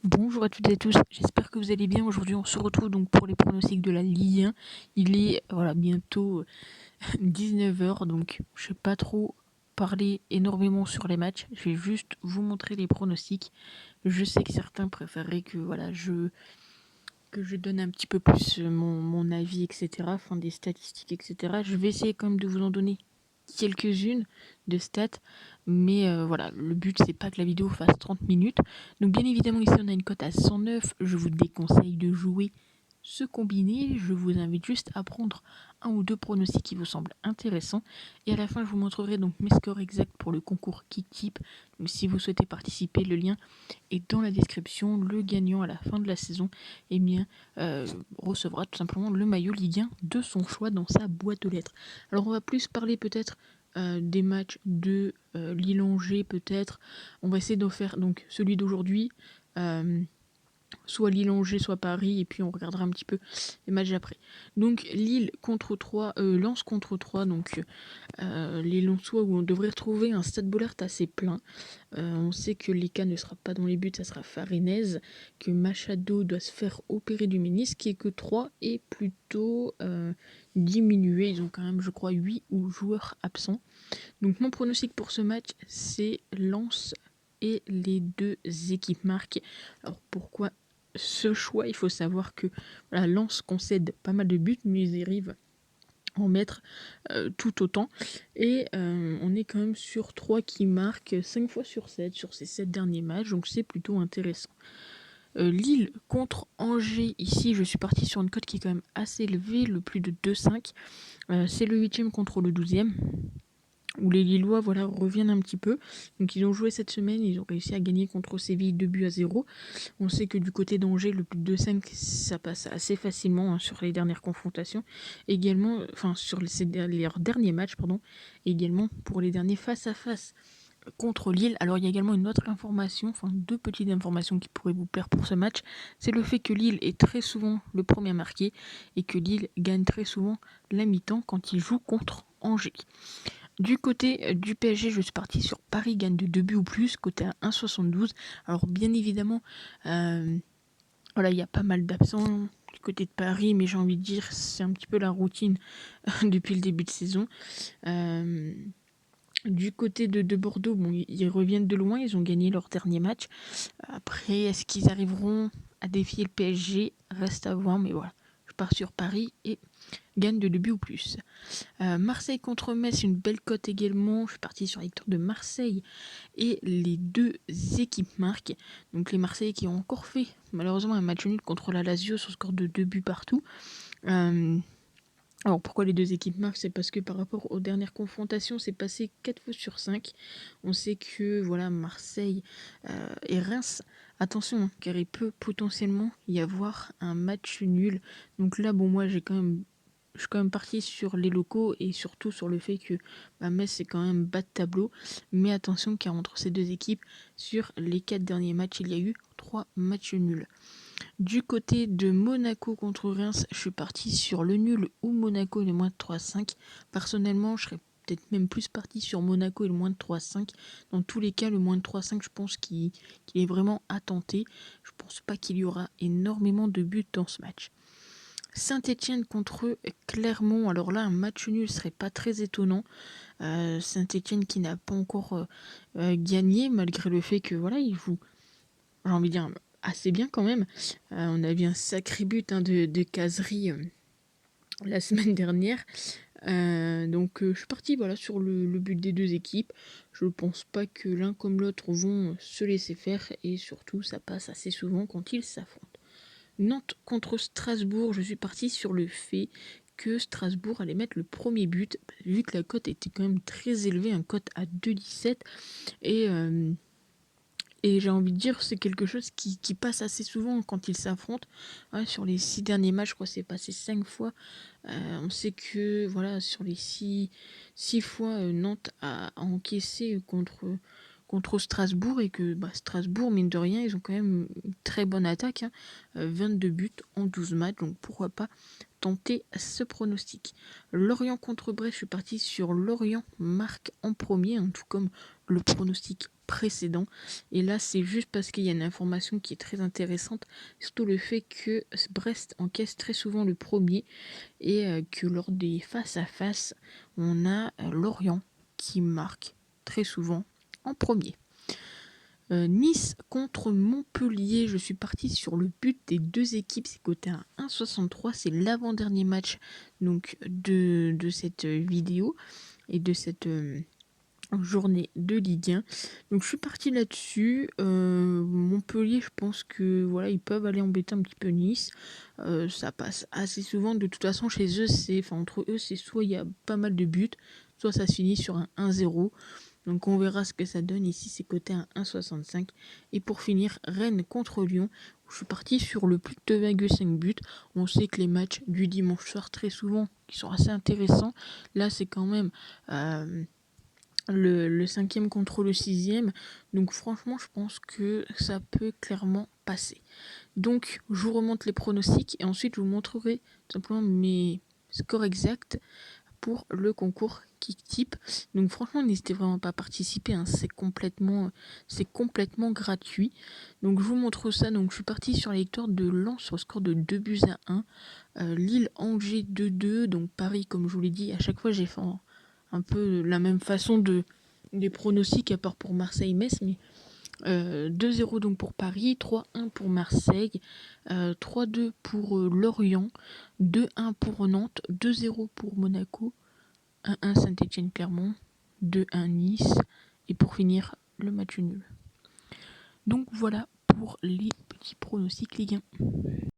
Bonjour à toutes et à tous, j'espère que vous allez bien. Aujourd'hui on se retrouve donc pour les pronostics de la Ligue 1. Il est bientôt 19h, donc je ne vais pas trop parler énormément sur les matchs. Je vais juste vous montrer les pronostics. Je sais que certains préféreraient que je donne un petit peu plus mon avis, etc. Enfin des statistiques, etc. Je vais essayer quand même de vous en donner quelques-unes de stats, mais le but c'est pas que la vidéo fasse 30 minutes. Donc bien évidemment ici on a une cote à 109, je vous déconseille de jouer ce combiné, je vous invite juste à prendre un ou deux pronostics qui vous semblent intéressants, et à la fin je vous montrerai donc mes scores exacts pour le concours Kicktip. Donc si vous souhaitez participer, le lien est dans la description. Le gagnant à la fin de la saison recevra tout simplement le maillot Ligue 1 de son choix dans sa boîte aux lettres. Alors on va plus parler peut-être des matchs de Lille-Angers peut-être. On va essayer d'en faire donc celui d'aujourd'hui, soit Lille-Angers, soit Paris, et puis on regardera un petit peu les matchs après. Donc Lille contre 3, Lens contre 3, donc les Lensois où on devrait retrouver un Stade Bollaert assez plein. On sait que Leka ne sera pas dans les buts, ça sera Farenez, que Machado doit se faire opérer du ménisque et que 3 est plutôt diminué. Ils ont quand même, je crois, 8 joueurs absents. Donc mon pronostic pour ce match, c'est Lens et les deux équipes marquent. Alors pourquoi ce choix? Il faut savoir que Lens concède pas mal de buts, mais ils arrivent en mettre tout autant, et on est quand même sur 3 qui marquent 5 fois sur 7 sur ces 7 derniers matchs, donc c'est plutôt intéressant. Lille contre Angers, ici je suis parti sur une cote qui est quand même assez élevée, le plus de 2,5. C'est le 8e contre le 12e, où les Lillois reviennent un petit peu. Donc ils ont joué cette semaine, ils ont réussi à gagner contre Séville 2-0. On sait que du côté d'Angers, le plus de 5, ça passe assez facilement sur les dernières confrontations. Également, sur leurs derniers matchs, également pour les derniers face-à-face contre Lille. Alors il y a également une autre information, deux petites informations qui pourraient vous plaire pour ce match. C'est le fait que Lille est très souvent le premier à marquer et que Lille gagne très souvent la mi-temps quand il joue contre Angers. Du côté du PSG, je suis parti sur Paris gagne de 2 buts ou plus, côté à 1,72. Alors bien évidemment, il y a pas mal d'absents du côté de Paris, mais j'ai envie de dire c'est un petit peu la routine depuis le début de saison. Du côté de Bordeaux, ils reviennent de loin, ils ont gagné leur dernier match. Après, est-ce qu'ils arriveront à défier le PSG? Reste à voir, mais voilà. Je pars sur Paris et gagne de 2 buts ou plus. Marseille contre Metz, une belle cote également. Je suis parti sur la victoire de Marseille et les deux équipes marquent. Donc les Marseillais qui ont encore fait malheureusement un match nul contre la Lazio sur score de 2 buts partout. Alors pourquoi les deux équipes marquent? C'est parce que par rapport aux dernières confrontations, c'est passé 4 fois sur 5. On sait que Marseille et Reims, attention, car il peut potentiellement y avoir un match nul. Donc là, moi je suis quand même parti sur les locaux et surtout sur le fait que Metz c'est quand même bas de tableau. Mais attention, car entre ces deux équipes, sur les 4 derniers matchs, il y a eu 3 matchs nuls. Du côté de Monaco contre Reims, je suis parti sur le nul ou Monaco et le moins de 3,5. Personnellement, je serais peut-être même plus parti sur Monaco et le moins de 3,5. Dans tous les cas, le moins de 3,5, je pense qu'il est vraiment à tenter. Je pense pas qu'il y aura énormément de buts dans ce match. Saint-Etienne contre Clermont. Alors là, un match nul serait pas très étonnant. Saint-Etienne qui n'a pas encore gagné, malgré le fait que il joue, j'ai envie de dire, assez bien quand même. On a vu un sacré but de Casery la semaine dernière. Donc je suis parti sur le but des deux équipes. Je ne pense pas que l'un comme l'autre vont se laisser faire, et surtout ça passe assez souvent quand ils s'affrontent. Nantes contre Strasbourg, je suis parti sur le fait que Strasbourg allait mettre le premier but, vu que la cote était quand même très élevée, un cote à 2,17, et j'ai envie de dire c'est quelque chose qui passe assez souvent quand ils s'affrontent. Sur les 6 derniers matchs, je crois que c'est passé 5 fois. On sait que sur les 6 fois, Nantes a encaissé contre Strasbourg, et que Strasbourg, mine de rien, ils ont quand même une très bonne attaque. 22 buts en 12 matchs, donc pourquoi pas tenter ce pronostic. Lorient contre Brest, je suis parti sur Lorient marque en premier, tout comme le pronostic précédents. Et là, c'est juste parce qu'il y a une information qui est très intéressante, surtout le fait que Brest encaisse très souvent le premier et que lors des face-à-face, on a Lorient qui marque très souvent en premier. Nice contre Montpellier, je suis partie sur le but des deux équipes, c'est coté à 1,63, c'est l'avant-dernier match donc de cette vidéo et de cette journée de Ligue 1. Donc je suis partie là-dessus. Montpellier, je pense que voilà, ils peuvent aller embêter un petit peu Nice. Ça passe assez souvent. De toute façon, chez eux, entre eux, c'est soit il y a pas mal de buts, soit ça se finit sur un 1-0. Donc on verra ce que ça donne. Ici, c'est coté à 1,65. Et pour finir, Rennes contre Lyon. Je suis partie sur le plus de 2,5 buts. On sait que les matchs du dimanche soir, très souvent, qui sont assez intéressants. Là, c'est quand même le 5e contre le 6e. Donc franchement, je pense que ça peut clairement passer. Donc, je vous remonte les pronostics et ensuite, je vous montrerai simplement mes scores exacts pour le concours Kicktip. Donc franchement, n'hésitez vraiment pas à participer, hein. C'est complètement gratuit. Donc je vous montre ça. Donc je suis partie sur la victoire de Lens sur le score de 2-1. Lille-Angers 2-2. Donc Paris, comme je vous l'ai dit, à chaque fois j'ai fait un peu la même façon des pronostics, à part pour Marseille-Metz, mais 2-0 donc pour Paris, 3-1 pour Marseille, 3-2 pour Lorient, 2-1 pour Nantes, 2-0 pour Monaco, 1-1 Saint-Étienne-Clermont, 2-1 Nice, et pour finir, le match nul. Donc voilà pour les petits pronostics Ligue 1.